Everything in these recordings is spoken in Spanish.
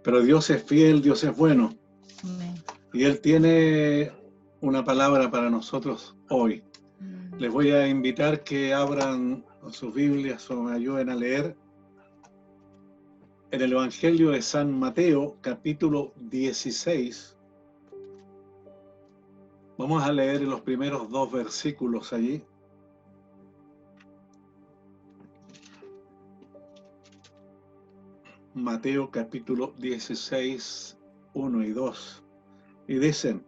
Pero Dios es fiel, Dios es bueno. Amén. Y Él tiene una palabra para nosotros hoy. Les voy a invitar que abran sus Biblias o me ayuden a leer en el Evangelio de San Mateo, capítulo 16. Vamos a leer los primeros 2 versículos allí. Mateo capítulo 16, 1 y 2. Y dicen: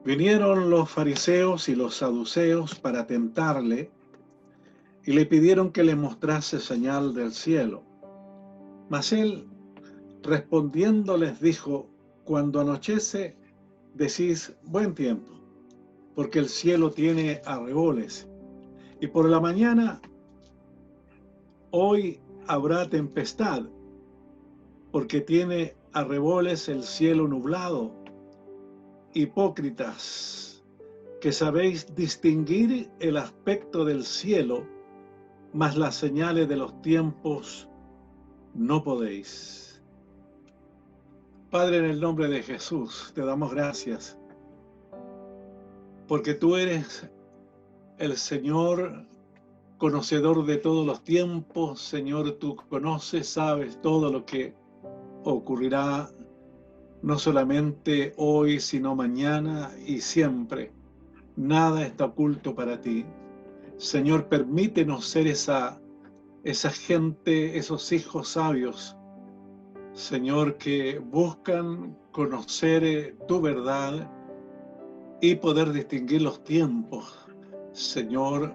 Vinieron los fariseos y los saduceos para tentarle, y le pidieron que le mostrase señal del cielo. Mas él, respondiendo, les dijo: Cuando anochece, decís buen tiempo, porque el cielo tiene arreboles, y por la mañana, hoy habrá tempestad, porque tiene arreboles el cielo nublado. Hipócritas, que sabéis distinguir el aspecto del cielo, mas las señales de los tiempos no podéis. Padre, en el nombre de Jesús, te damos gracias, porque tú eres el Señor conocedor de todos los tiempos. Señor, tú conoces, sabes todo lo que ocurrirá, no solamente hoy, sino mañana y siempre. Nada está oculto para ti. Señor, permítenos ser esa gente, esos hijos sabios, Señor, que buscan conocer tu verdad y poder distinguir los tiempos, Señor,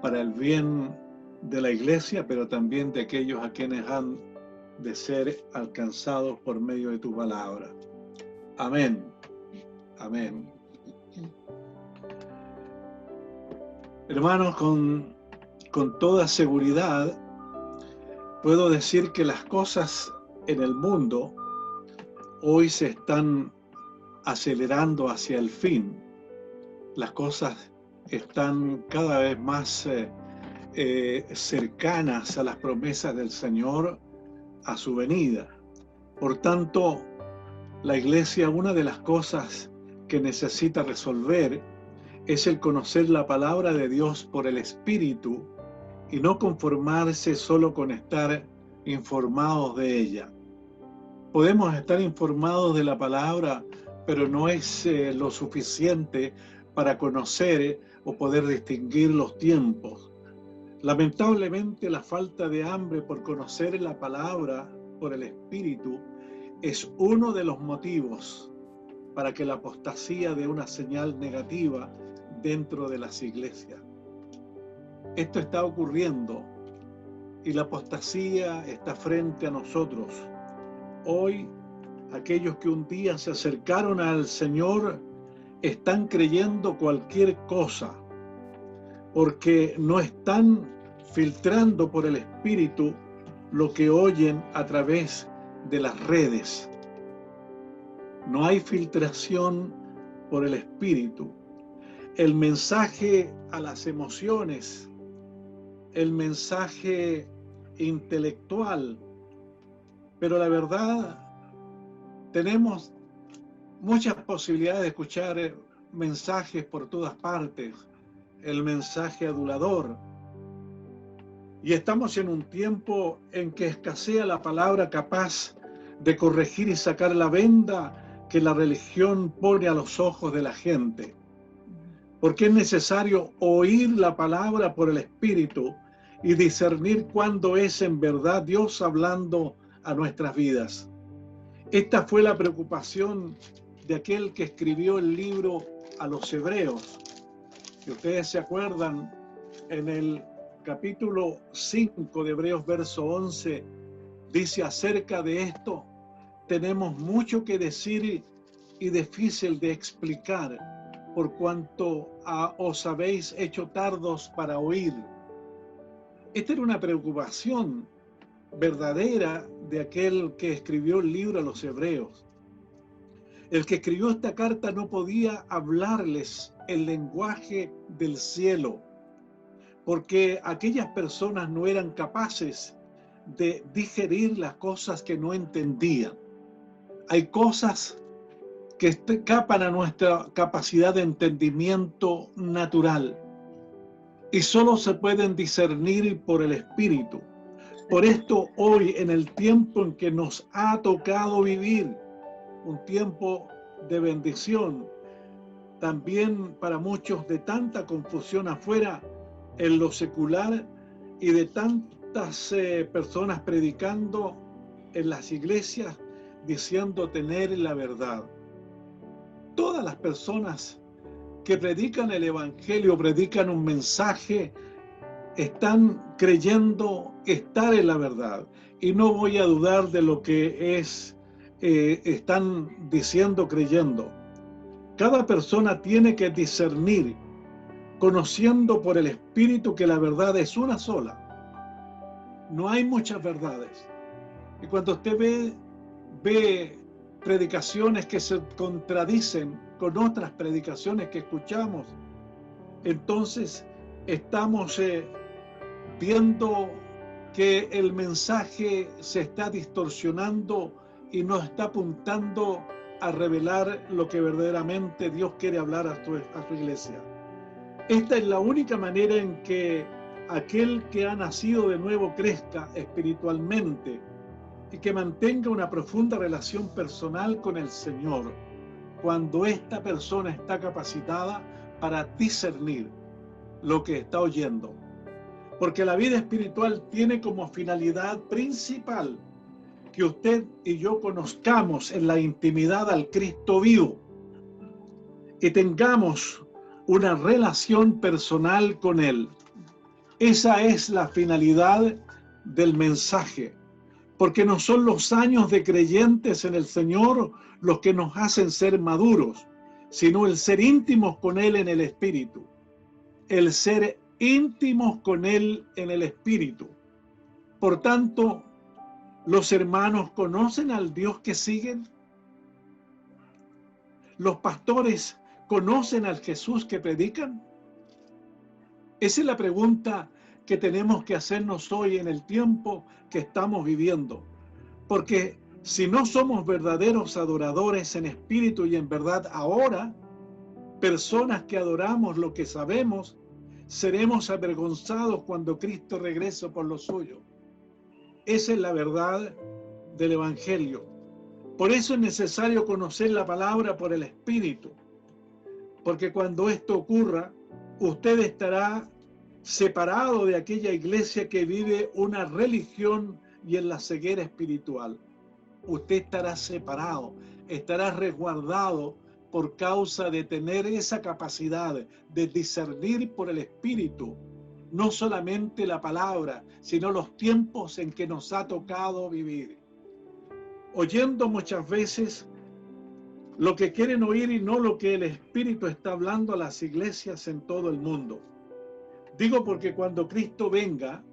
para el bien de la iglesia, pero también de aquellos a quienes han de ser alcanzados por medio de tu palabra. Amén. Amén. Hermanos, con toda seguridad puedo decir que las cosas en el mundo hoy se están acelerando hacia el fin. Las cosas están cada vez más cercanas a las promesas del Señor, a su venida. Por tanto, la iglesia, una de las cosas que necesita resolver es el conocer la palabra de Dios por el Espíritu y no conformarse solo con estar informados de ella. Podemos estar informados de la palabra, pero no es lo suficiente para conocer o poder distinguir los tiempos. Lamentablemente, la falta de hambre por conocer la palabra por el Espíritu es uno de los motivos para que la apostasía dé una señal negativa dentro de las iglesias. Esto está ocurriendo y la apostasía está frente a nosotros. Hoy, aquellos que un día se acercaron al Señor están creyendo cualquier cosa, porque no están filtrando por el Espíritu lo que oyen a través de las redes. No hay filtración por el Espíritu. El mensaje a las emociones, el mensaje intelectual, pero la verdad, tenemos muchas posibilidades de escuchar mensajes por todas partes, el mensaje adulador. Y estamos en un tiempo en que escasea la palabra capaz de corregir y sacar la venda que la religión pone a los ojos de la gente. Porque es necesario oír la palabra por el Espíritu y discernir cuándo es en verdad Dios hablando a nuestras vidas. Esta fue la preocupación de aquel que escribió el libro a los Hebreos. Si ustedes se acuerdan, en el capítulo 5 de Hebreos, verso 11, dice acerca de esto: tenemos mucho que decir y difícil de explicar, por cuanto os habéis hecho tardos para oír. Esta era una preocupación verdadera de aquel que escribió el libro a los Hebreos. El que escribió esta carta no podía hablarles el lenguaje del cielo, porque aquellas personas no eran capaces de digerir las cosas que no entendían. Hay cosas que escapan a nuestra capacidad de entendimiento natural y solo se pueden discernir por el Espíritu. Por esto hoy, en el tiempo en que nos ha tocado vivir, un tiempo de bendición, también para muchos de tanta confusión afuera en lo secular y de tantas personas predicando en las iglesias diciendo tener la verdad. Todas las personas que predican el Evangelio, predican un mensaje, están creyendo estar en la verdad. Y no voy a dudar de lo que están diciendo, creyendo. Cada persona tiene que discernir, conociendo por el Espíritu que la verdad es una sola. No hay muchas verdades. Y cuando usted ve predicaciones que se contradicen con otras predicaciones que escuchamos, entonces estamos viendo que el mensaje se está distorsionando y no está apuntando a revelar lo que verdaderamente Dios quiere hablar a su iglesia. Esta es la única manera en que aquel que ha nacido de nuevo crezca espiritualmente y que mantenga una profunda relación personal con el Señor, cuando esta persona está capacitada para discernir lo que está oyendo. Porque la vida espiritual tiene como finalidad principal que usted y yo conozcamos en la intimidad al Cristo vivo y tengamos una relación personal con Él. Esa es la finalidad del mensaje, porque no son los años de creyentes en el Señor los que nos hacen ser maduros, sino el ser íntimos con Él en el Espíritu. El ser íntimos con Él en el Espíritu. Por tanto, ¿los hermanos conocen al Dios que siguen? ¿Los pastores conocen al Jesús que predican? Esa es la pregunta que tenemos que hacernos hoy en el tiempo que estamos viviendo. Porque si no somos verdaderos adoradores en espíritu y en verdad ahora, personas que adoramos lo que sabemos, seremos avergonzados cuando Cristo regrese por lo suyo. Esa es la verdad del Evangelio. Por eso es necesario conocer la palabra por el Espíritu. Porque cuando esto ocurra, usted estará separado de aquella iglesia que vive una religión y en la ceguera espiritual. Usted estará separado, estará resguardado por causa de tener esa capacidad de discernir por el Espíritu, no solamente la palabra, sino los tiempos en que nos ha tocado vivir. Oyendo muchas veces lo que quieren oír y no lo que el Espíritu está hablando a las iglesias en todo el mundo. Digo porque cuando Cristo venga,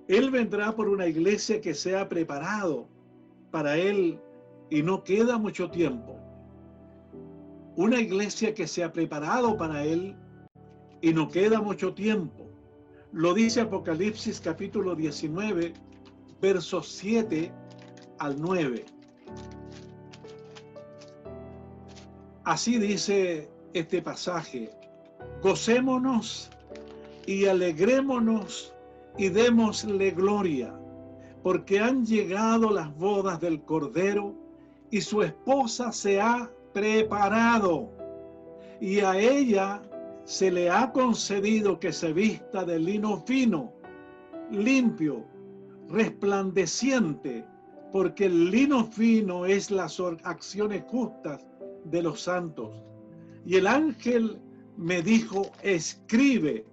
Él vendrá por una iglesia que se ha preparado para Él y no queda mucho tiempo. Una iglesia que se ha preparado para Él y no queda mucho tiempo. Lo dice Apocalipsis capítulo 19, versos 7 al 9. Así dice este pasaje: gocémonos y alegrémonos y démosle gloria, porque han llegado las bodas del Cordero y su esposa se ha preparado, y a ella se le ha concedido que se vista de lino fino, limpio, resplandeciente, porque el lino fino es las acciones justas de los santos. Y el ángel me dijo: escribe,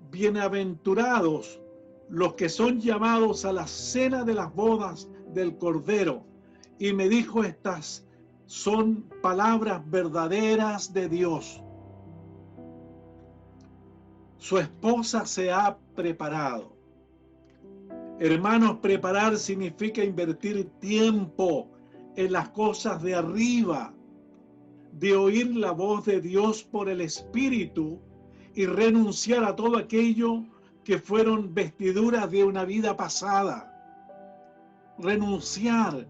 bienaventurados los que son llamados a la cena de las bodas del Cordero. Y me dijo: estas son palabras verdaderas de Dios. Su esposa se ha preparado. Hermanos, preparar significa invertir tiempo en las cosas de arriba, de oír la voz de Dios por el Espíritu y renunciar a todo aquello que fueron vestiduras de una vida pasada. renunciar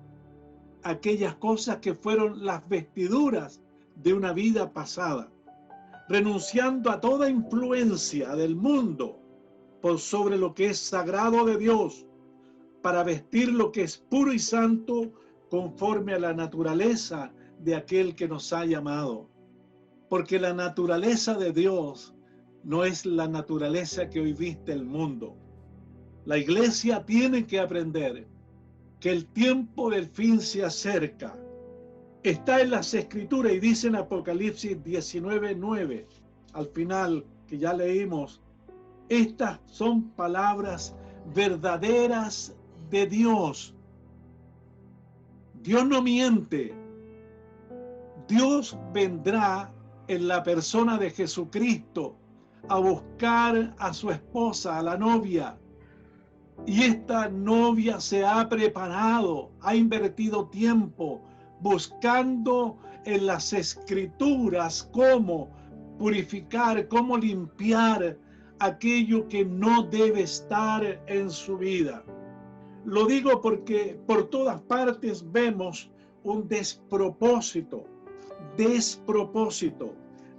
a aquellas cosas que fueron las vestiduras de una vida pasada, renunciando a toda influencia del mundo por sobre lo que es sagrado de Dios, para vestir lo que es puro y santo conforme a la naturaleza de aquel que nos ha llamado. Porque la naturaleza de Dios no es la naturaleza que hoy viste el mundo. La iglesia tiene que aprender que el tiempo del fin se acerca. Está en las Escrituras y dice en Apocalipsis 19:9, al final que ya leímos, estas son palabras verdaderas de Dios. Dios no miente. Dios vendrá en la persona de Jesucristo a buscar a su esposa, a la novia. Y esta novia se ha preparado, ha invertido tiempo buscando en las Escrituras cómo purificar, cómo limpiar aquello que no debe estar en su vida. Lo digo porque por todas partes vemos un despropósito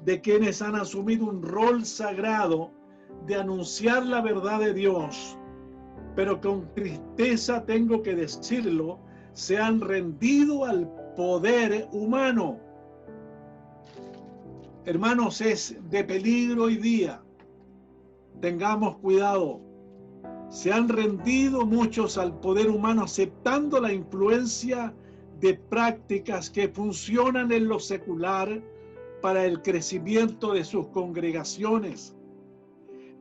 de quienes han asumido un rol sagrado de anunciar la verdad de Dios, pero con tristeza tengo que decirlo, se han rendido al poder humano. Hermanos, es de peligro hoy día. Tengamos cuidado. Se han rendido muchos al poder humano aceptando la influencia de prácticas que funcionan en lo secular para el crecimiento de sus congregaciones.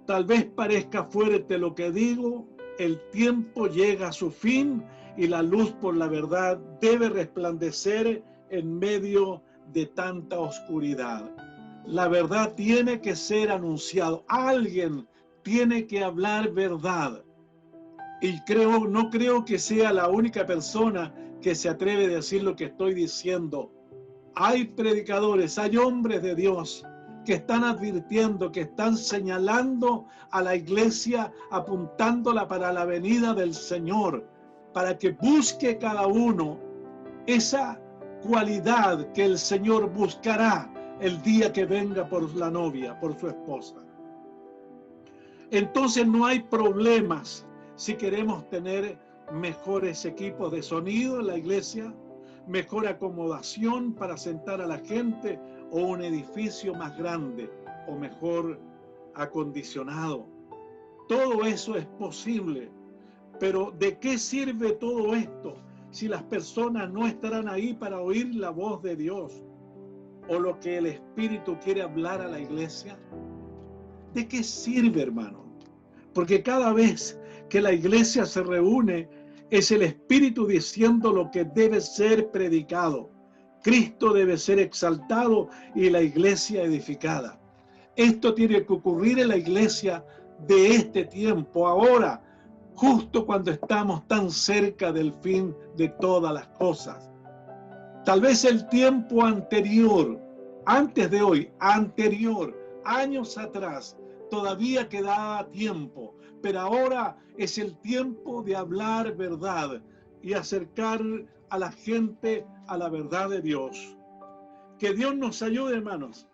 Tal vez parezca fuerte lo que digo, el tiempo llega a su fin y la luz por la verdad debe resplandecer en medio de tanta oscuridad. La verdad tiene que ser anunciado. Alguien tiene que hablar verdad. Y no creo que sea la única persona que se atreve a decir lo que estoy diciendo. Hay predicadores, hay hombres de Dios que están advirtiendo, que están señalando a la iglesia, apuntándola para la venida del Señor, para que busque cada uno esa cualidad que el Señor buscará el día que venga por la novia, por su esposa. Entonces no hay problemas si queremos tener mejores equipos de sonido en la iglesia, mejor acomodación para sentar a la gente o un edificio más grande o mejor acondicionado. Todo eso es posible, pero ¿de qué sirve todo esto si las personas no estarán ahí para oír la voz de Dios o lo que el Espíritu quiere hablar a la iglesia? ¿De qué sirve, hermano? Porque cada vez que la iglesia se reúne, es el Espíritu diciendo lo que debe ser predicado. Cristo debe ser exaltado y la iglesia edificada. Esto tiene que ocurrir en la iglesia de este tiempo, ahora, justo cuando estamos tan cerca del fin de todas las cosas. Tal vez el tiempo anterior, antes de hoy, años atrás, todavía quedaba tiempo, pero ahora es el tiempo de hablar verdad y acercar a la gente a la verdad de Dios. Que Dios nos ayude, hermanos,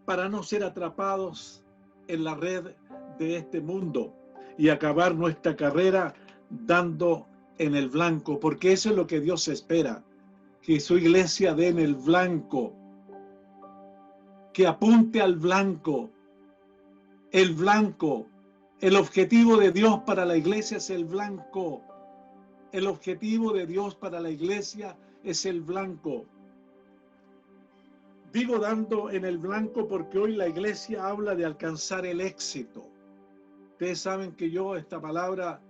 para no ser atrapados en la red de este mundo y acabar nuestra carrera dando en el blanco, porque eso es lo que Dios espera, que su iglesia dé en el blanco, que apunte al blanco. El blanco, el objetivo de Dios para la iglesia es el blanco. El objetivo de Dios para la iglesia es el blanco. Digo dando en el blanco porque hoy la iglesia habla de alcanzar el éxito. Ustedes saben que yo esta palabra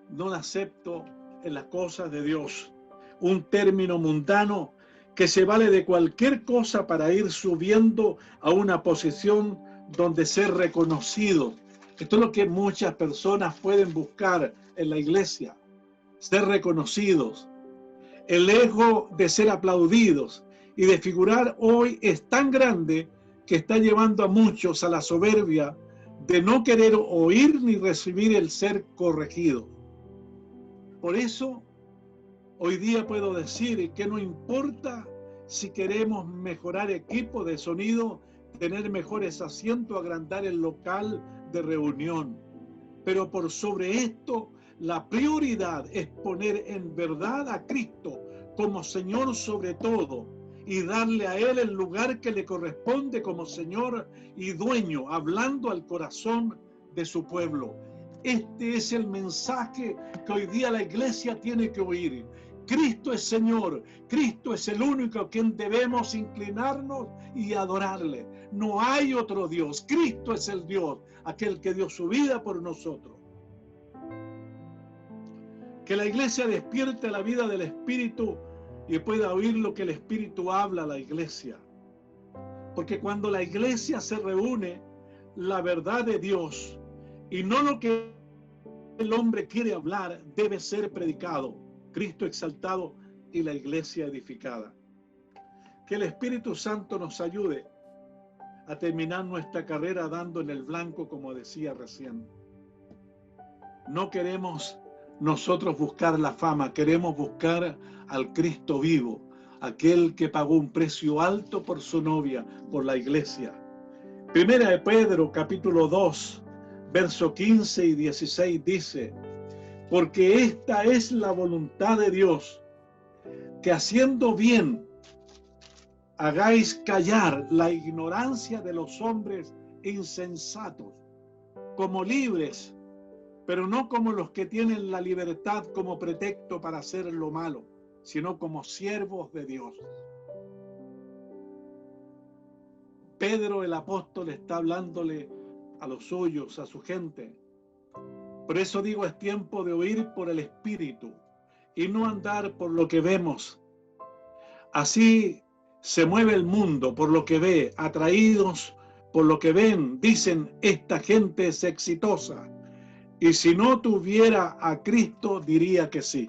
no la acepto en las cosas de Dios. Un término mundano que se vale de cualquier cosa para ir subiendo a una posición donde ser reconocido. Esto es lo que muchas personas pueden buscar en la iglesia, ser reconocidos. El ego de ser aplaudidos y de figurar hoy es tan grande que está llevando a muchos a la soberbia de no querer oír ni recibir el ser corregido. Por eso, hoy día puedo decir que no importa si queremos mejorar equipo de sonido, tener mejores asientos, agrandar el local de reunión. Pero por sobre esto, la prioridad es poner en verdad a Cristo como Señor sobre todo y darle a Él el lugar que le corresponde como Señor y dueño, hablando al corazón de su pueblo. Este es el mensaje que hoy día la iglesia tiene que oír. Cristo es Señor, Cristo es el único a quien debemos inclinarnos y adorarle. No hay otro Dios, Cristo es el Dios, aquel que dio su vida por nosotros. Que la iglesia despierte la vida del Espíritu y pueda oír lo que el Espíritu habla a la iglesia. Porque cuando la iglesia se reúne, la verdad de Dios y no lo que el hombre quiere hablar debe ser predicado. Cristo exaltado y la iglesia edificada. Que el Espíritu Santo nos ayude a terminar nuestra carrera dando en el blanco, como decía recién. No queremos nosotros buscar la fama, queremos buscar al Cristo vivo, aquel que pagó un precio alto por su novia, por la iglesia. Primera de Pedro, capítulo 2, verso 15 y 16 dice: porque esta es la voluntad de Dios, que haciendo bien hagáis callar la ignorancia de los hombres insensatos, como libres, pero no como los que tienen la libertad como pretexto para hacer lo malo, sino como siervos de Dios. Pedro el apóstol está hablándole a los suyos, a su gente. Por eso digo, es tiempo de oír por el Espíritu y no andar por lo que vemos. Así se mueve el mundo por lo que ve, atraídos por lo que ven. Dicen, esta gente es exitosa. Y si no tuviera a Cristo, diría que sí.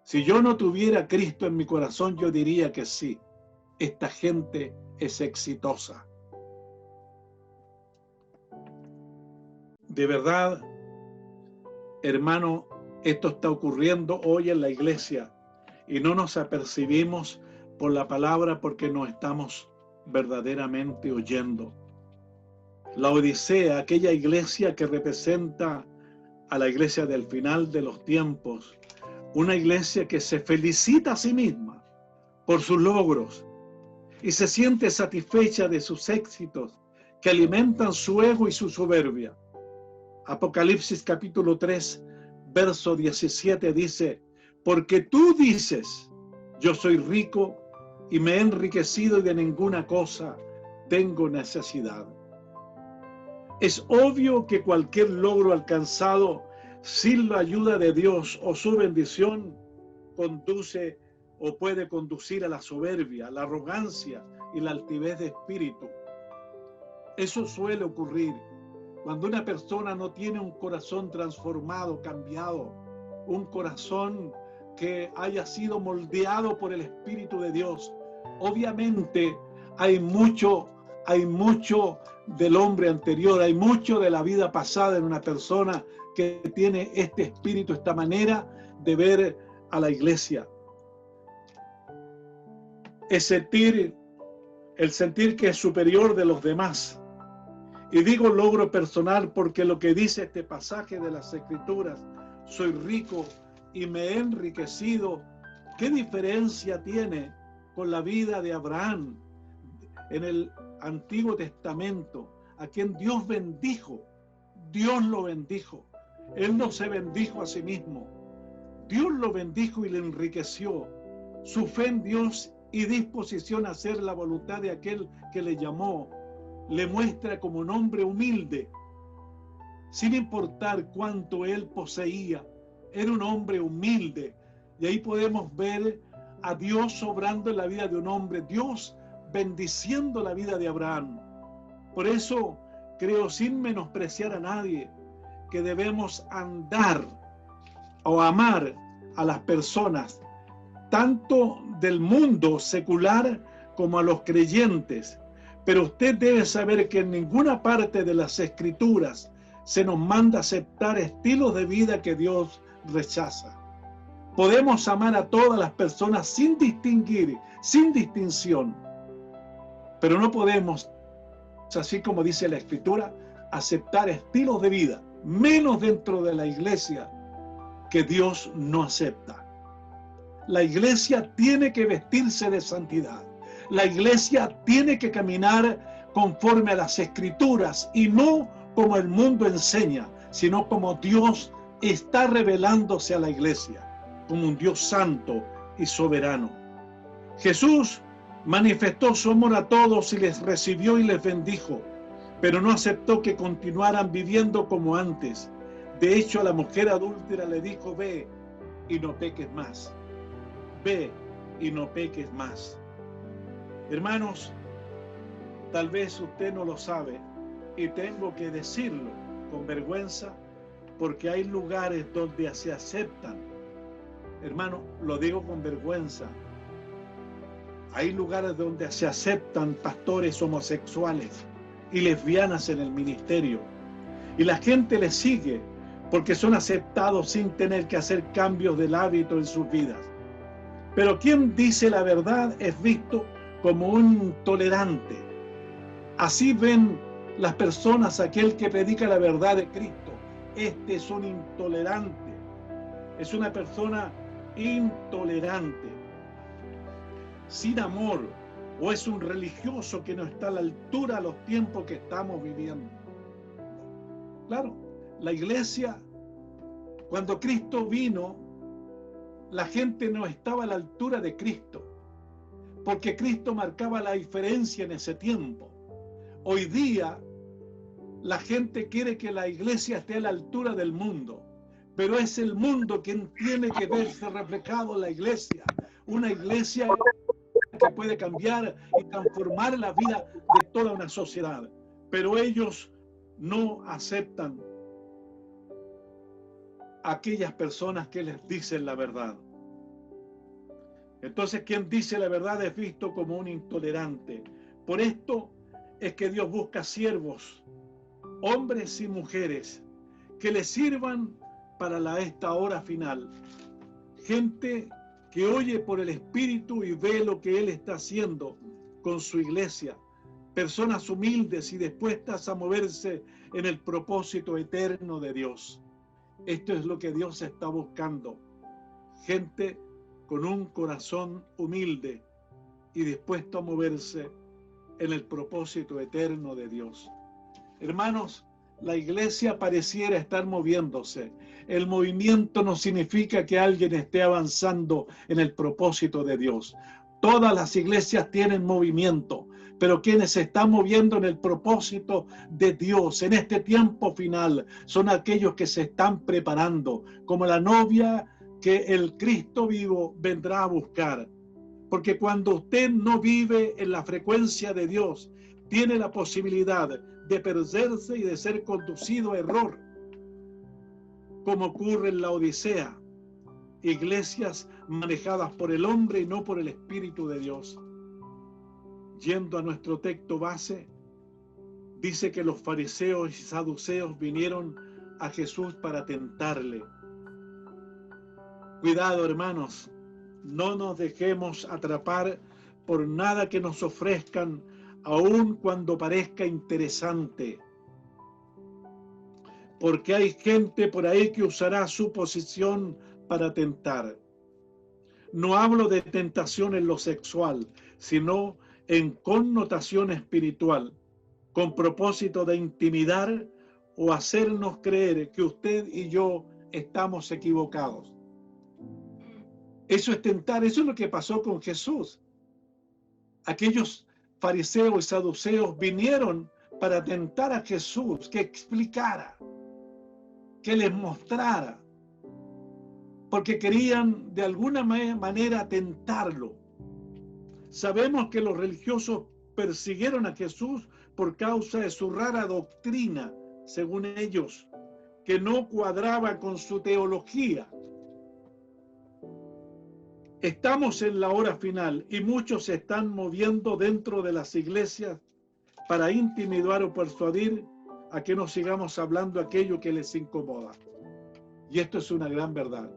Si yo no tuviera a Cristo en mi corazón, yo diría que sí. Esta gente es exitosa. De verdad, hermano, esto está ocurriendo hoy en la iglesia y no nos apercibimos por la palabra porque no estamos verdaderamente oyendo. La Odisea, aquella iglesia que representa a la iglesia del final de los tiempos, una iglesia que se felicita a sí misma por sus logros y se siente satisfecha de sus éxitos que alimentan su ego y su soberbia. Apocalipsis capítulo 3, verso 17 dice: porque tú dices, yo soy rico y me he enriquecido y de ninguna cosa tengo necesidad. Es obvio que cualquier logro alcanzado sin la ayuda de Dios o su bendición conduce o puede conducir a la soberbia, la arrogancia y la altivez de espíritu. Eso suele ocurrir cuando una persona no tiene un corazón transformado, cambiado, un corazón que haya sido moldeado por el Espíritu de Dios. Obviamente hay mucho del hombre anterior, hay mucho de la vida pasada en una persona que tiene este espíritu, esta manera de ver a la iglesia. El sentir que es superior de los demás. Y digo logro personal porque lo que dice este pasaje de las Escrituras, soy rico y me he enriquecido, ¿qué diferencia tiene con la vida de Abraham en el Antiguo Testamento, a quien Dios bendijo? Dios lo bendijo. Él no se bendijo a sí mismo. Dios lo bendijo y le enriqueció. Su fe en Dios y disposición a hacer la voluntad de aquel que le llamó le muestra como un hombre humilde, sin importar cuánto él poseía. Era un hombre humilde. Y ahí podemos ver a Dios obrando en la vida de un hombre, Dios bendiciendo la vida de Abraham. Por eso creo, sin menospreciar a nadie, que debemos andar o amar a las personas, tanto del mundo secular como a los creyentes. Pero usted debe saber que en ninguna parte de las Escrituras se nos manda aceptar estilos de vida que Dios rechaza. Podemos amar a todas las personas sin distinguir, sin distinción, pero no podemos, así como dice la Escritura, aceptar estilos de vida, menos dentro de la iglesia, que Dios no acepta. La iglesia tiene que vestirse de santidad. La iglesia tiene que caminar conforme a las Escrituras y no como el mundo enseña, sino como Dios está revelándose a la iglesia, como un Dios santo y soberano. Jesús manifestó su amor a todos y les recibió y les bendijo, pero no aceptó que continuaran viviendo como antes. De hecho, a la mujer adúltera le dijo: ve y no peques más. Ve y no peques más. Hermanos, tal vez usted no lo sabe y tengo que decirlo con vergüenza, porque hay lugares donde se aceptan. Hermano, lo digo con vergüenza. Hay lugares donde se aceptan pastores homosexuales y lesbianas en el ministerio. Y la gente les sigue porque son aceptados sin tener que hacer cambios del hábito en sus vidas. Pero quien dice la verdad es visto como un intolerante. Así ven las personas aquel que predica la verdad de Cristo. Este es un intolerante. Es una persona intolerante, sin amor, o es un religioso que no está a la altura de los tiempos que estamos viviendo. Claro, la iglesia, cuando Cristo vino, la gente no estaba a la altura de Cristo, porque Cristo marcaba la diferencia en ese tiempo. Hoy día, la gente quiere que la iglesia esté a la altura del mundo, pero es el mundo quien tiene que verse reflejado en la iglesia. Una iglesia que puede cambiar y transformar la vida de toda una sociedad, pero ellos no aceptan a aquellas personas que les dicen la verdad. Entonces, quien dice la verdad es visto como un intolerante. Por esto es que Dios busca siervos, hombres y mujeres, que le sirvan para esta hora final. Gente que oye por el Espíritu y ve lo que Él está haciendo con su iglesia. Personas humildes y dispuestas a moverse en el propósito eterno de Dios. Esto es lo que Dios está buscando. Gente con un corazón humilde y dispuesto a moverse en el propósito eterno de Dios. Hermanos, la iglesia pareciera estar moviéndose. El movimiento no significa que alguien esté avanzando en el propósito de Dios. Todas las iglesias tienen movimiento, pero quienes se están moviendo en el propósito de Dios en este tiempo final son aquellos que se están preparando, como la novia que el Cristo vivo vendrá a buscar. Porque cuando usted no vive en la frecuencia de Dios, tiene la posibilidad de perderse y de ser conducido a error, como ocurre en la Odisea. Iglesias manejadas por el hombre y no por el Espíritu de Dios. Yendo a nuestro texto base, dice que los fariseos y saduceos vinieron a Jesús para tentarle. Cuidado, hermanos, no nos dejemos atrapar por nada que nos ofrezcan, aun cuando parezca interesante. Porque hay gente por ahí que usará su posición para tentar. No hablo de tentación en lo sexual, sino en connotación espiritual, con propósito de intimidar o hacernos creer que usted y yo estamos equivocados. Eso es tentar, eso es lo que pasó con Jesús. Aquellos fariseos y saduceos vinieron para tentar a Jesús, que explicara, que les mostrara, porque querían de alguna manera tentarlo. Sabemos que los religiosos persiguieron a Jesús por causa de su rara doctrina, según ellos, que no cuadraba con su teología. Estamos en la hora final y muchos se están moviendo dentro de las iglesias para intimidar o persuadir a que no sigamos hablando aquello que les incomoda. Y esto es una gran verdad.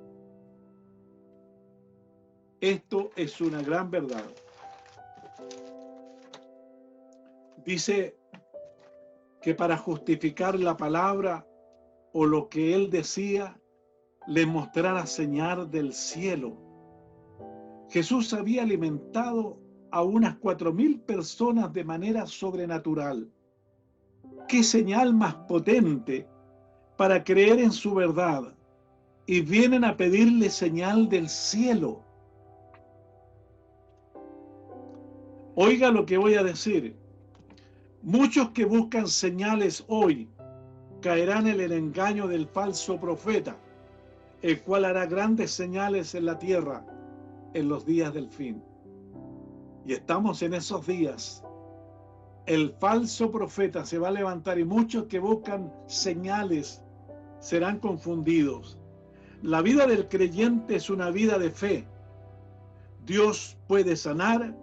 Esto es una gran verdad. Dice que para justificar la palabra o lo que él decía, le mostrara señal del cielo. Jesús había alimentado a unas 4.000 personas de manera sobrenatural. ¿Qué señal más potente para creer en su verdad? Y vienen a pedirle señal del cielo. Oiga lo que voy a decir. Muchos que buscan señales hoy caerán en el engaño del falso profeta, el cual hará grandes señales en la tierra en los días del fin. Y estamos en esos días. El falso profeta se va a levantar y muchos que buscan señales serán confundidos. La vida del creyente es una vida de fe. Dios puede sanar,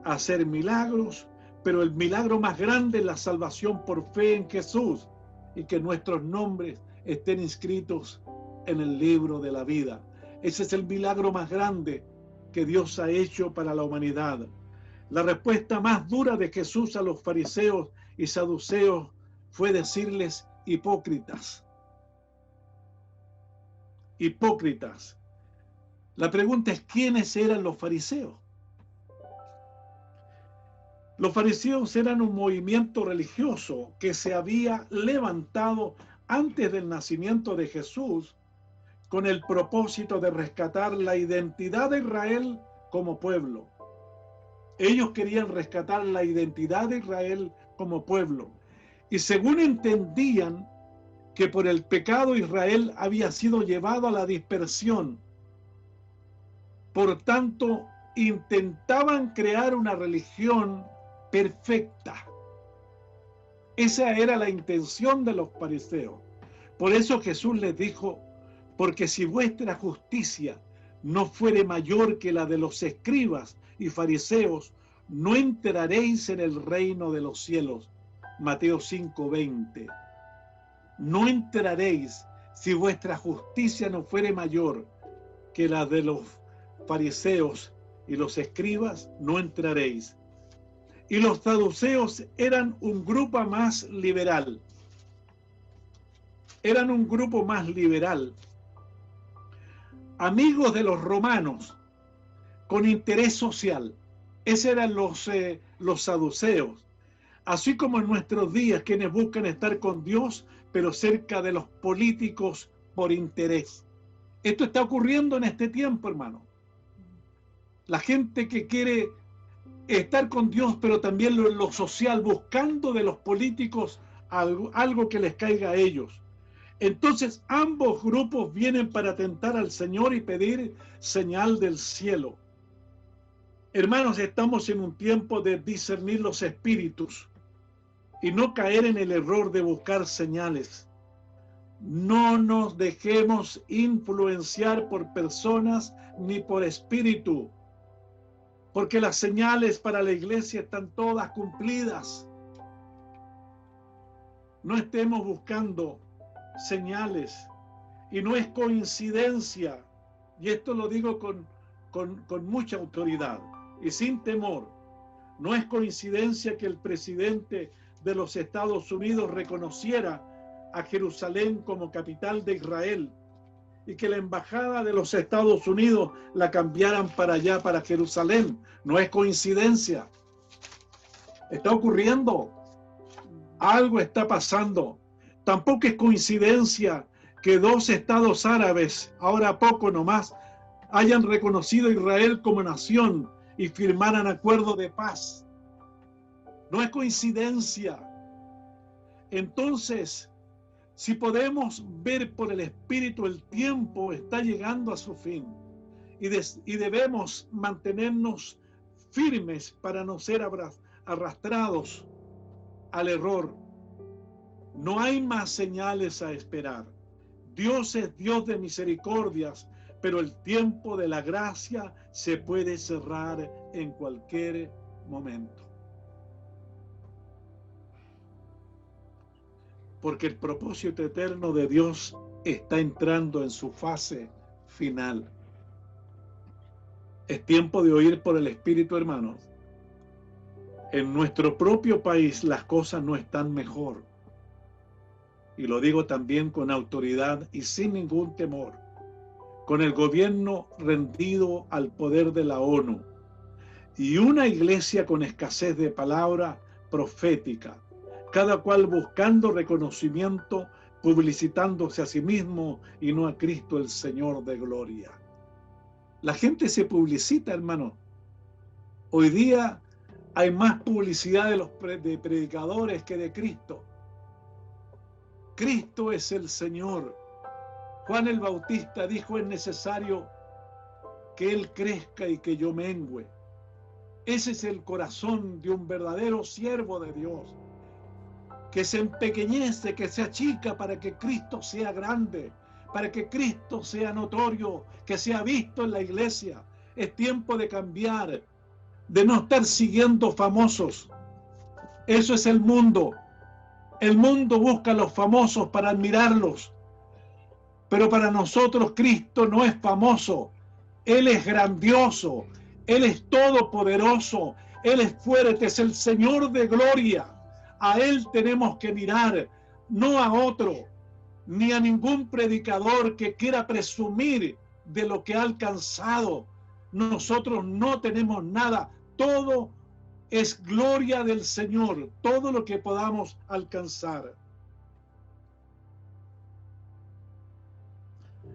hacer milagros, pero el milagro más grande es la salvación por fe en Jesús y que nuestros nombres estén inscritos en el libro de la vida. Ese es el milagro más grande que Dios ha hecho para la humanidad. La respuesta más dura de Jesús a los fariseos y saduceos fue decirles hipócritas. Hipócritas. La pregunta es, ¿quiénes eran los fariseos? Los fariseos eran un movimiento religioso que se había levantado antes del nacimiento de Jesús con el propósito de rescatar la identidad de Israel como pueblo. Ellos querían rescatar la identidad de Israel como pueblo. Y según entendían que por el pecado Israel había sido llevado a la dispersión, por tanto, intentaban crear una religión perfecta. Esa era la intención de los fariseos. Por eso Jesús les dijo, porque si vuestra justicia no fuere mayor que la de los escribas y fariseos, no entraréis en el reino de los cielos. Mateo 5:20. No entraréis si vuestra justicia no fuere mayor que la de los fariseos y los escribas, no entraréis. Y los saduceos eran un grupo más liberal. Eran un grupo más liberal. Amigos de los romanos, con interés social. Esos eran los saduceos. Así como en nuestros días, quienes buscan estar con Dios, pero cerca de los políticos por interés. Esto está ocurriendo en este tiempo, hermano. La gente que quiere estar con Dios, pero también lo social, buscando de los políticos algo que les caiga a ellos. Entonces ambos grupos vienen para tentar al Señor y pedir señal del cielo. Hermanos, estamos en un tiempo de discernir los espíritus y no caer en el error de buscar señales. No nos dejemos influenciar por personas ni por espíritu, porque las señales para la iglesia están todas cumplidas. No estemos buscando señales, y no es coincidencia, y esto lo digo con mucha autoridad y sin temor, no es coincidencia que el presidente de los Estados Unidos reconociera a Jerusalén como capital de Israel y que la embajada de los Estados Unidos la cambiaran para allá, para Jerusalén. No es coincidencia. Está ocurriendo. Algo está pasando. Tampoco es coincidencia que dos estados árabes, ahora poco nomás, hayan reconocido a Israel como nación y firmaran acuerdo de paz. No es coincidencia. Entonces, si podemos ver por el Espíritu, el tiempo está llegando a su fin y debemos mantenernos firmes para no ser arrastrados al error. No hay más señales a esperar. Dios es Dios de misericordias, pero el tiempo de la gracia se puede cerrar en cualquier momento. Porque el propósito eterno de Dios está entrando en su fase final. Es tiempo de oír por el Espíritu, hermanos. En nuestro propio país las cosas no están mejor. Y lo digo también con autoridad y sin ningún temor. Con el gobierno rendido al poder de la ONU y una iglesia con escasez de palabra profética, cada cual buscando reconocimiento, publicitándose a sí mismo y no a Cristo el Señor de gloria. La gente se publicita, hermano. Hoy día hay más publicidad de predicadores que de Cristo. Cristo es el Señor. Juan el Bautista dijo: es necesario que Él crezca y que yo mengüe. Ese es el corazón de un verdadero siervo de Dios, que se empequeñece, que se achica para que Cristo sea grande, para que Cristo sea notorio, que sea visto en la iglesia. Es tiempo de cambiar, de no estar siguiendo famosos. Eso es el mundo. El mundo busca a los famosos para admirarlos. Pero para nosotros Cristo no es famoso. Él es grandioso. Él es todopoderoso. Él es fuerte. Es el Señor de gloria. A Él tenemos que mirar, no a otro, ni a ningún predicador que quiera presumir de lo que ha alcanzado. Nosotros no tenemos nada. Todo es gloria del Señor, todo lo que podamos alcanzar.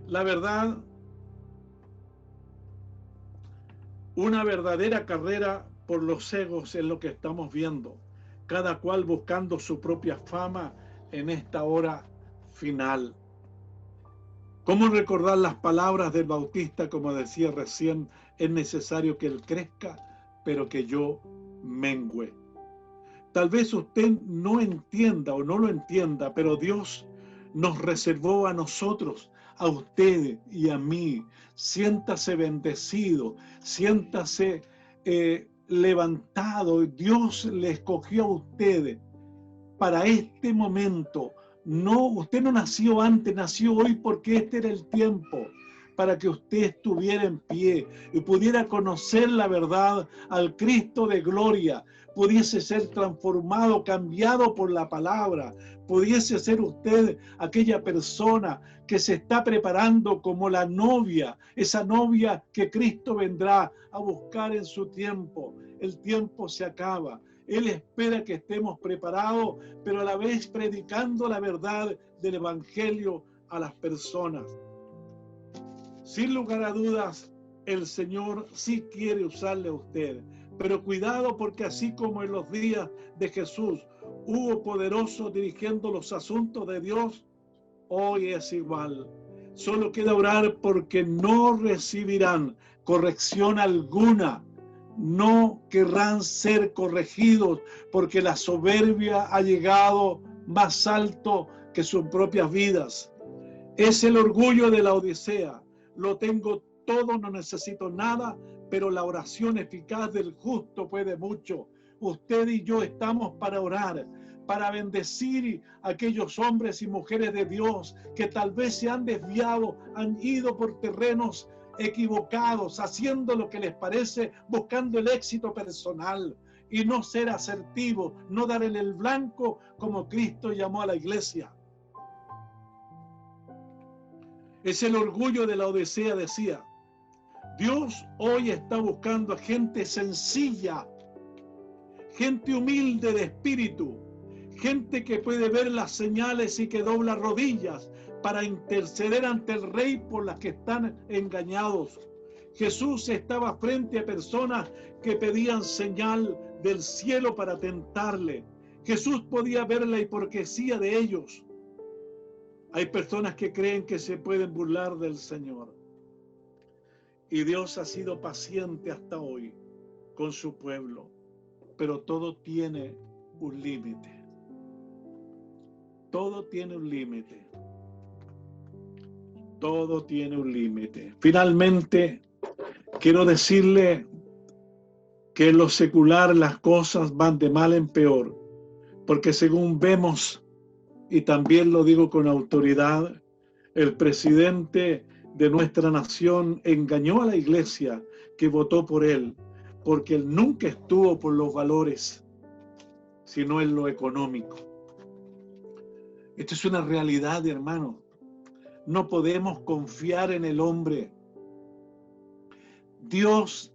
La verdad, una verdadera carrera por los egos es lo que estamos viendo, cada cual buscando su propia fama en esta hora final. ¿Cómo recordar las palabras del Bautista? Como decía recién, es necesario que Él crezca, pero que yo mengüe. Tal vez usted no entienda o no lo entienda, pero Dios nos reservó a nosotros, a usted y a mí. Siéntase bendecido, siéntase levantado. Dios le escogió a usted para este momento. No, usted no nació antes, nació hoy porque este era el tiempo para que usted estuviera en pie y pudiera conocer la verdad al Cristo de gloria, pudiese ser transformado, cambiado por la palabra, pudiese ser usted aquella persona que se está preparando como la novia, esa novia que Cristo vendrá a buscar en su tiempo. El tiempo se acaba. Él espera que estemos preparados, pero a la vez predicando la verdad del Evangelio a las personas. Sin lugar a dudas, el Señor sí quiere usarle a usted, pero cuidado, porque así como en los días de Jesús hubo poderosos dirigiendo los asuntos de Dios, hoy es igual. Solo queda orar porque no recibirán corrección alguna. No querrán ser corregidos porque la soberbia ha llegado más alto que sus propias vidas. Es el orgullo de la Odisea. Lo tengo todo, no necesito nada, pero la oración eficaz del justo puede mucho. Usted y yo estamos para orar, para bendecir a aquellos hombres y mujeres de Dios que tal vez se han desviado, han ido por terrenos equivocados, haciendo lo que les parece, buscando el éxito personal y no ser asertivo, no dar en el blanco como Cristo llamó a la iglesia. Es el orgullo de la Odisea, decía. Dios hoy está buscando a gente sencilla, gente humilde de espíritu, gente que puede ver las señales y que dobla rodillas para interceder ante el Rey por las que están engañados. Jesús estaba frente a personas que pedían señal del cielo para tentarle. Jesús podía ver la hipocresía de ellos. Hay personas que creen que se pueden burlar del Señor. Y Dios ha sido paciente hasta hoy con su pueblo. Pero todo tiene un límite. Todo tiene un límite. Todo tiene un límite. Finalmente, quiero decirle que en lo secular las cosas van de mal en peor. Porque según vemos, y también lo digo con autoridad, El presidente de nuestra nación engañó a la iglesia que votó por él, porque él nunca estuvo por los valores, sino en lo económico. Esto es una realidad, hermano. No podemos confiar en el hombre. Dios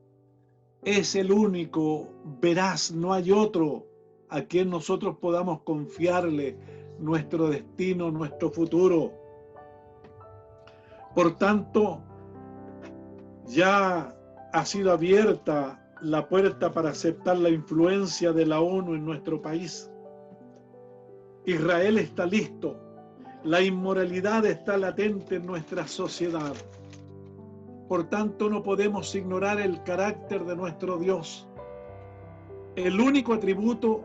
es el único veraz, no hay otro a quien nosotros podamos confiarle nuestro destino, nuestro futuro. Por tanto, ya ha sido abierta la puerta para aceptar la influencia de la ONU en nuestro país. Israel está listo. La inmoralidad está latente en nuestra sociedad. Por tanto, no podemos ignorar el carácter de nuestro Dios. El único atributo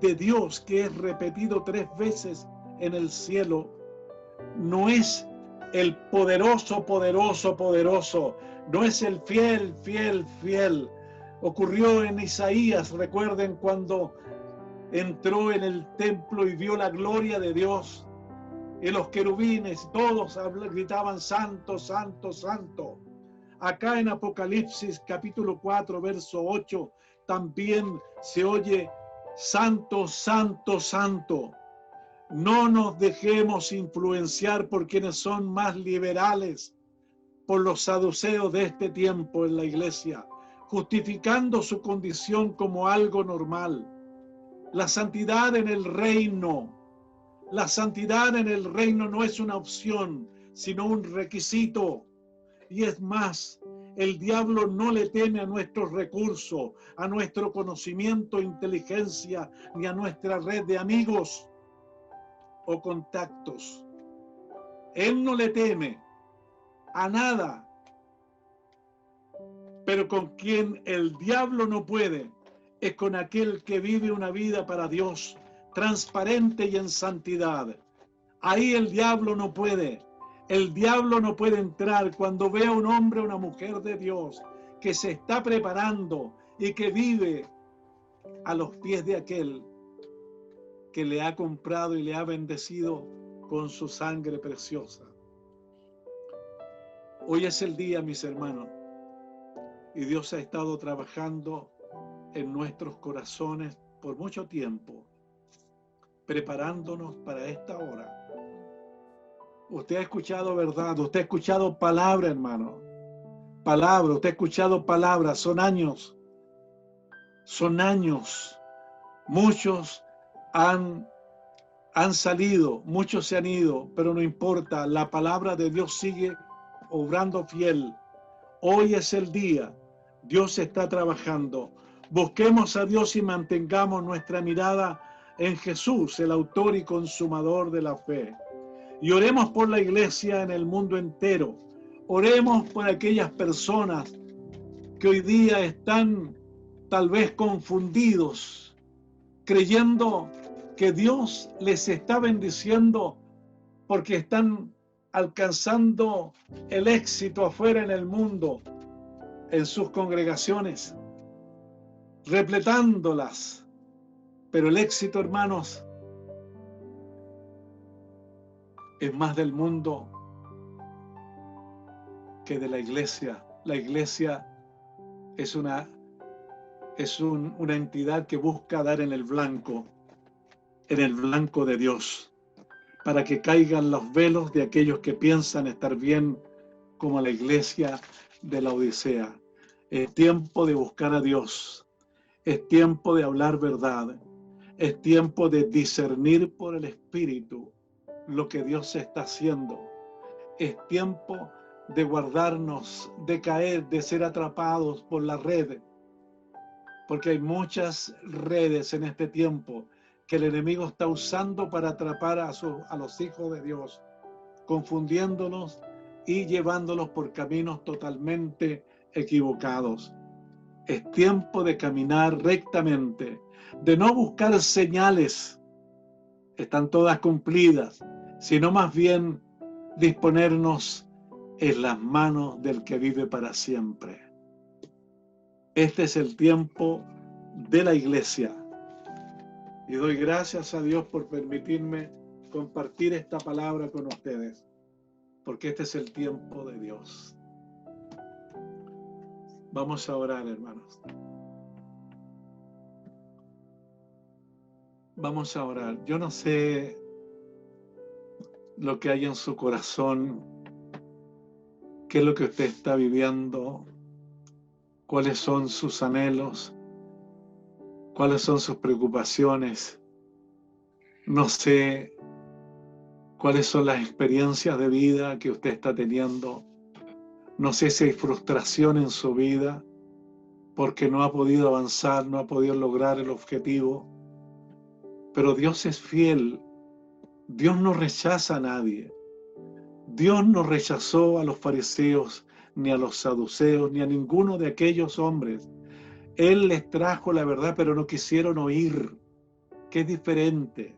de Dios que es repetido 3 veces en el cielo no es el poderoso, poderoso, poderoso. No es el fiel, fiel, fiel. Ocurrió en Isaías, recuerden, cuando entró en el templo y vio la gloria de Dios. Y los querubines, todos gritaban, santo, santo, santo. Acá en Apocalipsis capítulo 4, verso 8, también se oye, santo, santo, santo. No nos dejemos influenciar por quienes son más liberales, por los saduceos de este tiempo en la iglesia, justificando su condición como algo normal. La santidad en el reino, la santidad en el reino no es una opción, sino un requisito. Y es más, el diablo no le teme a nuestros recursos, a nuestro conocimiento, inteligencia, ni a nuestra red de amigos o contactos. Él no le teme a nada. Pero con quien el diablo no puede es con aquel que vive una vida para Dios, transparente y en santidad. Ahí el diablo no puede. El diablo no puede entrar cuando ve a un hombre o una mujer de Dios que se está preparando y que vive a los pies de aquel que le ha comprado y le ha bendecido con su sangre preciosa. Hoy es el día, mis hermanos, y Dios ha estado trabajando en nuestros corazones por mucho tiempo, preparándonos para esta hora. Usted ha escuchado verdad, usted ha escuchado palabra, hermano. Palabra, usted ha escuchado palabra, son años. Son años. Muchos han salido, muchos se han ido, pero no importa, la palabra de Dios sigue obrando fiel. Hoy es el día, Dios está trabajando. Busquemos a Dios y mantengamos nuestra mirada en Jesús, el autor y consumador de la fe. Y oremos por la iglesia en el mundo entero. Oremos por aquellas personas que hoy día están tal vez confundidos, creyendo que Dios les está bendiciendo porque están alcanzando el éxito afuera en el mundo, en sus congregaciones, repletándolas. Pero el éxito, hermanos, es más del mundo que de la iglesia. La iglesia es una entidad que busca dar en el blanco de Dios, para que caigan los velos de aquellos que piensan estar bien, como la iglesia de la Odisea. Es tiempo de buscar a Dios, es tiempo de hablar verdad, es tiempo de discernir por el Espíritu lo que Dios está haciendo. Es tiempo de guardarnos, de caer, de ser atrapados por la red, porque hay muchas redes en este tiempo que el enemigo está usando para atrapar a los hijos de Dios, confundiéndolos y llevándolos por caminos totalmente equivocados. Es tiempo de caminar rectamente, de no buscar señales, están todas cumplidas, sino más bien disponernos en las manos del que vive para siempre. Este es el tiempo de la iglesia. Y doy gracias a Dios por permitirme compartir esta palabra con ustedes. porque este es el tiempo de Dios. Vamos a orar, hermanos. Vamos a orar. Yo no sé lo que hay en su corazón, qué es lo que usted está viviendo, cuáles son sus anhelos, cuáles son sus preocupaciones. No sé cuáles son las experiencias de vida que usted está teniendo. No sé si hay frustración en su vida porque no ha podido avanzar, no ha podido lograr el objetivo. Pero Dios es fiel. Dios no rechaza a nadie. Dios no rechazó a los fariseos, ni a los saduceos, ni a ninguno de aquellos hombres. Él les trajo la verdad, pero no quisieron oír, que es diferente.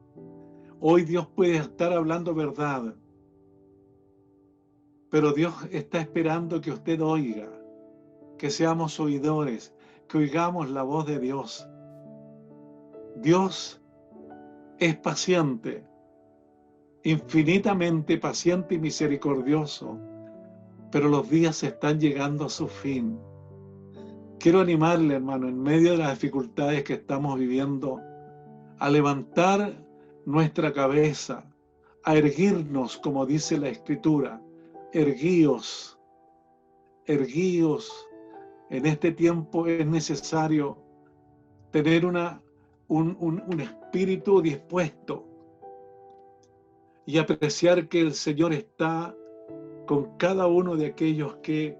Hoy Dios puede estar hablando verdad, pero Dios está esperando que usted oiga, que seamos oidores, que oigamos la voz de Dios. Dios es paciente, infinitamente paciente y misericordioso, pero los días están llegando a su fin. Quiero animarle, hermano, en medio de las dificultades que estamos viviendo, a levantar nuestra cabeza, a erguirnos, como dice la Escritura. Erguíos, erguíos. En este tiempo es necesario tener un espíritu dispuesto y apreciar que el Señor está con cada uno de aquellos que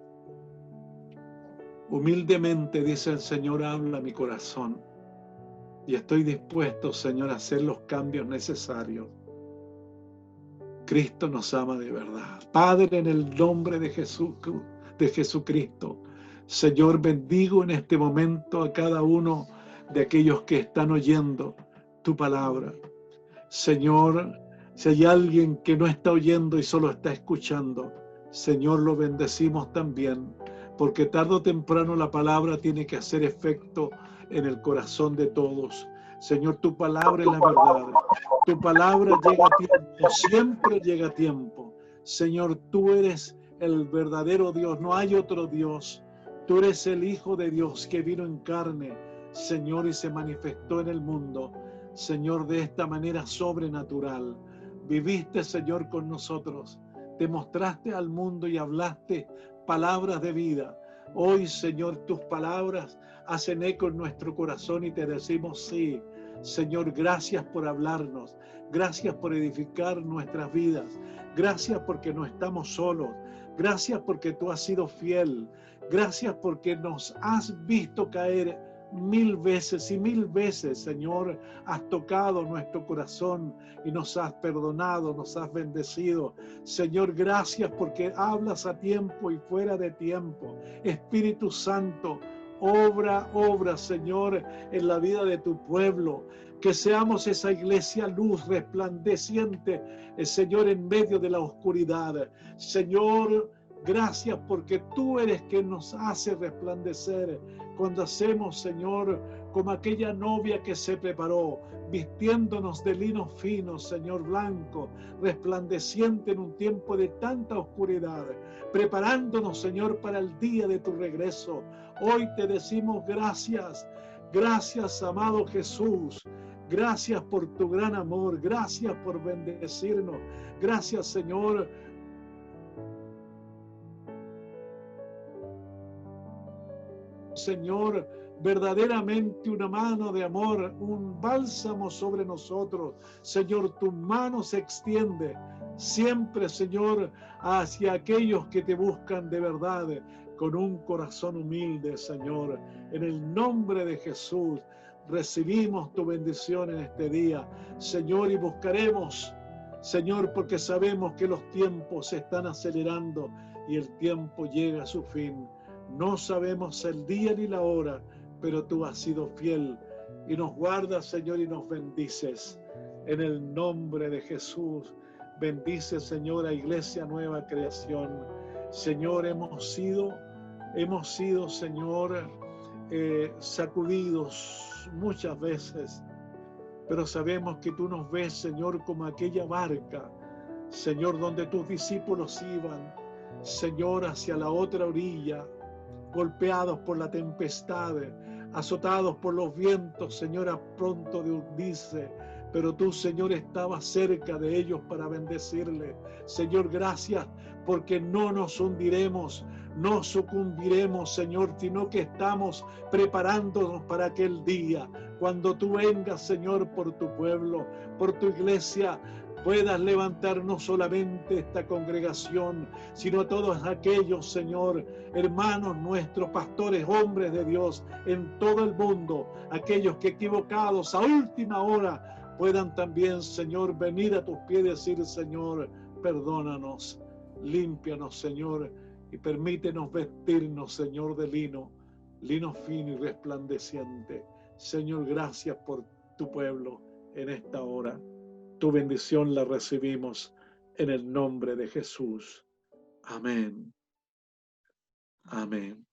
humildemente dice el Señor, habla mi corazón. Y estoy dispuesto, Señor, a hacer los cambios necesarios. Cristo nos ama de verdad. Padre, en el nombre de Jesucristo, Señor, bendigo en este momento a cada uno de aquellos que están oyendo tu palabra. Señor, si hay alguien que no está oyendo y solo está escuchando, Señor, lo bendecimos también, porque tarde o temprano la palabra tiene que hacer efecto en el corazón de todos. Señor, tu palabra es la verdad. Tu palabra llega a tiempo, siempre llega a tiempo. Señor, tú eres el verdadero Dios, no hay otro Dios. Tú eres el Hijo de Dios que vino en carne, Señor, y se manifestó en el mundo, Señor, de esta manera sobrenatural. Viviste, Señor, con nosotros. Te mostraste al mundo y hablaste palabras de vida. Hoy, Señor, tus palabras hacen eco en nuestro corazón y te decimos sí. Señor, gracias por hablarnos. Gracias por edificar nuestras vidas. Gracias porque no estamos solos. Gracias porque tú has sido fiel. Gracias porque nos has visto caer 1000 veces y 1000 veces, Señor, has tocado nuestro corazón y nos has perdonado, nos has bendecido. Señor, gracias porque hablas a tiempo y fuera de tiempo. Espíritu Santo, obra, Señor, en la vida de tu pueblo. Que seamos esa iglesia luz resplandeciente, Señor, en medio de la oscuridad. Señor, gracias porque tú eres quien nos hace resplandecer cuando hacemos, Señor, como aquella novia que se preparó, vistiéndonos de lino fino, Señor, blanco, resplandeciente en un tiempo de tanta oscuridad, preparándonos, Señor, para el día de tu regreso. Hoy te decimos gracias, gracias, amado Jesús. Gracias por tu gran amor, gracias por bendecirnos. Gracias, Señor, Señor, verdaderamente una mano de amor, un bálsamo sobre nosotros. Señor, tu mano se extiende siempre, Señor, hacia aquellos que te buscan de verdad, con un corazón humilde, Señor. En el nombre de Jesús, recibimos tu bendición en este día, Señor, y buscaremos, Señor, porque sabemos que los tiempos se están acelerando y el tiempo llega a su fin. No sabemos el día ni la hora, pero tú has sido fiel y nos guardas, Señor, y nos bendices. En el nombre de Jesús, bendice, Señor, a Iglesia Nueva Creación. Señor, hemos sido, Señor, sacudidos muchas veces, pero sabemos que tú nos ves, Señor, como aquella barca, Señor, donde tus discípulos iban, Señor, hacia la otra orilla, golpeados por la tempestad, azotados por los vientos, Señor, a pronto de hundirse. Pero tú, Señor, estabas cerca de ellos para bendecirles. Señor, gracias porque no nos hundiremos, no sucumbiremos, Señor, sino que estamos preparándonos para aquel día, cuando tú vengas, Señor, por tu pueblo, por tu iglesia, puedas levantar no solamente esta congregación, sino a todos aquellos, Señor, hermanos nuestros, pastores, hombres de Dios en todo el mundo, aquellos que equivocados a última hora puedan también, Señor, venir a tus pies y decir, Señor, perdónanos, límpianos, Señor, y permítenos vestirnos, Señor, de lino fino y resplandeciente. Señor, gracias por tu pueblo en esta hora. Tu bendición la recibimos en el nombre de Jesús. Amén. Amén.